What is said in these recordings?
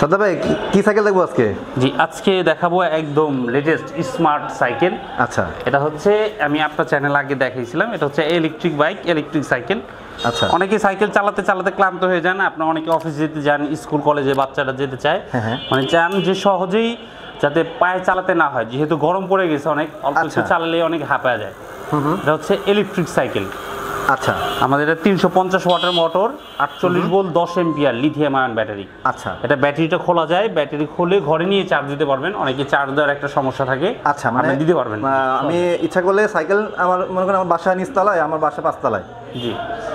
সাদা ভাই কি সাইকেল দেখবো আজকে? জি, আজকে দেখাবো একদম লেটেস্ট স্মার্ট সাইকেল। আচ্ছা, এটা হচ্ছে আমি আপনার চ্যানেল আগে দেখাইছিলাম, এটা হচ্ছে ইলেকট্রিক বাইক, ইলেকট্রিক সাইকেল। আচ্ছা, অনেকে সাইকেল চালাতে চালাতে ক্লান্ত হয়ে যান, আপনার অনেকে অফিস যেতে যান, স্কুল কলেজে বাচ্চারা যেতে চায়, মানে চান যে সহজেই যাতে পায়ে চালাতে না হয়, যেহেতু গরম পড়ে গেছে অনেক, অল্প একটু চালালে অনেক হাঁপায়া যায়। এটা হচ্ছে ইলেকট্রিক সাইকেল। আচ্ছা, আমাদের এটা 350 ওয়াটের motor, 48 volt 10 ampere lithium ion battery. আচ্ছা, এটা ব্যাটারিটা খোলা যায়, ব্যাটারি খুলে ঘরে নিয়ে চার্জ দিতে পারবেন। অনেকে চার্জ দেওয়ার একটা সমস্যা থাকে, আচ্ছা, মানে আপনি দিতে পারবেন। আমি ইচ্ছা করলে সাইকেল আমার মনে করেন আমার বাসা নিচতলায়, আমার বাসা 5 তলায়, জি,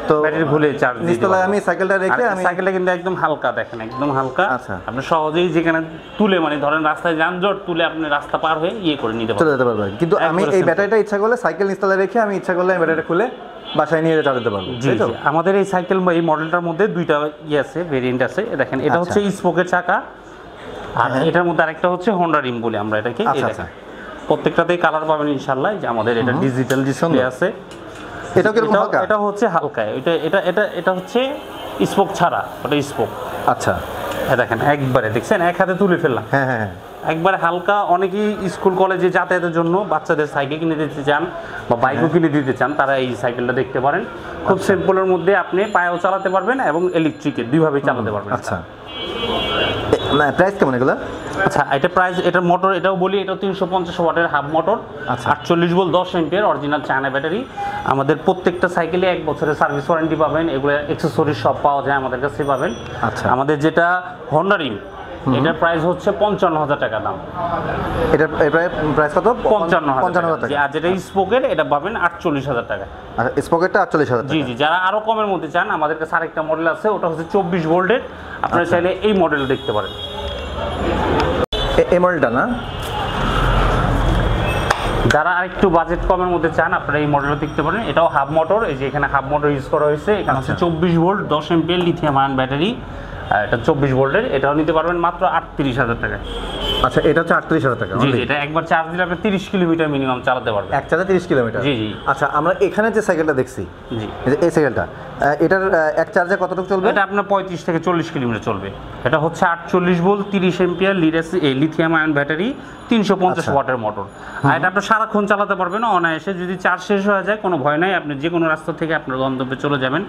তো ব্যাটারি খুলে চার্জ দিতে নিচতলায় আমি সাইকেলটা রেখে সাইকেলটা কিন্তু একদম হালকা, দেখেন একদম হালকা। আচ্ছা, আপনি সহজেই যেখানে তুলে, মানে ধরেন রাস্তায় যানজট তুলে আপনি রাস্তা পার হয়ে করে নিতে চলে যেতে পারবেন। কিন্তু আমি এই ব্যাটারিটা ইচ্ছা করলে সাইকেল নিচতলায় রেখে আমি ইচ্ছা করলে ব্যাটারিটা খুলে বাসায় নিয়ে চালাতে পারবো। জি, আমাদের এই সাইকেল এই মডেলটার মধ্যে দুইটা আছে, ভেরিয়েন্ট আছে। দেখেন, এটা হচ্ছে স্পোকের চাকা, আর এটার মধ্যে আরেকটা হচ্ছে হোন্ডা রিম বলে আমরা এটাকে। আচ্ছা, প্রত্যেকটাতেই কালার পাবেন ইনশাআল্লাহ। যে আমাদের এটা ডিজিটাল ডিসপ্লে আছে। এটা কি রকম হালকা? এটা হচ্ছে হালকা, এটা হচ্ছে স্পোক ছাড়া, ওটা স্পোক। আচ্ছা, দেখেন একবারে, দেখছেন এক হাতে তুলে ফেললাম। হ্যাঁ, একবারে হালকা। অনেকেই স্কুল কলেজে যাতায়াতের জন্য বাচ্চাদের সাইকেল কিনে দিতে চান বা বাইকও কিনে দিতে চান, তারা এই সাইকেলটা দেখতে পারেন। খুব সিম্পলের মধ্যে আপনি পায়েও চালাতে পারবেন এবং ইলেকট্রিকের দুইভাবেই চালাতে পারবেন। আচ্ছা, প্রাইস কেমন এগুলো? আচ্ছা, এটা প্রাইস, এটা মোটর, এটাও বলি, এটা 350 ওয়াটের half motor, 48 volt 10 ampere original China battery. আমাদের প্রত্যেকটা সাইকেলে 1 বছরের সার্ভিস ওয়ারেন্টি পাবেন। এগুলো অ্যাকসেসরিজ সব পাওয়া যায় আমাদের কাছে পাবেন। আচ্ছা, আমাদের যেটা হোন্ডা রিম, এটার প্রাইস হচ্ছে 55,000 টাকা দাম। এটার প্রাইস কত? 55,000 টাকা। আর যেটা স্পোকের, এটা পাবেন 48,000 টাকা। আচ্ছা, স্পোকেটটা 48,000 টাকা। জি, যারা আরো কমের মধ্যে চান, আমাদের কাছে আরেকটা মডেল আছে, ওটা হচ্ছে 24 ভোল্টের। আপনারা চাইলে এই মডেল দেখতে পারেন। এই মডেলটা না, যারা আরেকটু বাজেট কমের মধ্যে চান, আপনারা এই মডেলটা দেখতে পারেন। এটাও হাফ মোটর, এই যে এখানে হাফ মোটর ইউজ করা হয়েছে। এখানে হচ্ছে 24 volt 10 ampere lithium ion battery. এটা 24 ভোল্টের, এটাও নিতে পারবেন মাত্র 38,000 টাকা। আচ্ছা, এটা হচ্ছে 38,000 টাকা। জি, এটা একবার চার্জ দিলে আপনি 30 কিলোমিটার মিনিমাম চালাতে পারবেন। এক চার্জে 30 কিলোমিটার? জি। আচ্ছা, আমরা এখানে যে সাইকেলটা দেখছি, জি, এই সাইকেলটা, এটার এক চার্জে কতটুকু চলবে? এটা আপনার 35 থেকে 40 কিলোমিটার চলবে। এটা হচ্ছে 48 volt 30 ampere lithium ion battery, 350 ওয়াটের মোটর। আর এটা আপনি সারাক্ষণ চালাতে পারবেন অনায়াসে। যদি চার্জ শেষ হয়ে যায়, কোনো ভয় নাই, আপনি যে কোনো রাস্তা থেকে আপনার গন্তব্যে চলে যাবেন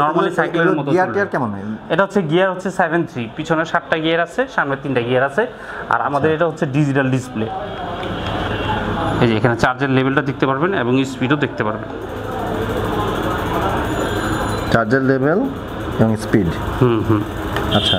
নরমালি সাইকেলের মতো। গিয়ার কেমন? এটা হচ্ছে গিয়ার হচ্ছে 7-3, পিছনে 7টা গিয়ার আছে, সামনে 3টা গিয়ার আছে। আর আমাদের এটা হচ্ছে ডিজিটাল ডিসপ্লে। এই যে এখানে চার্জের লেভেলটা দেখতে পারবেন এবং স্পিডও দেখতে পারবেন। চার্জের লেভেল এবং স্পিড। আচ্ছা।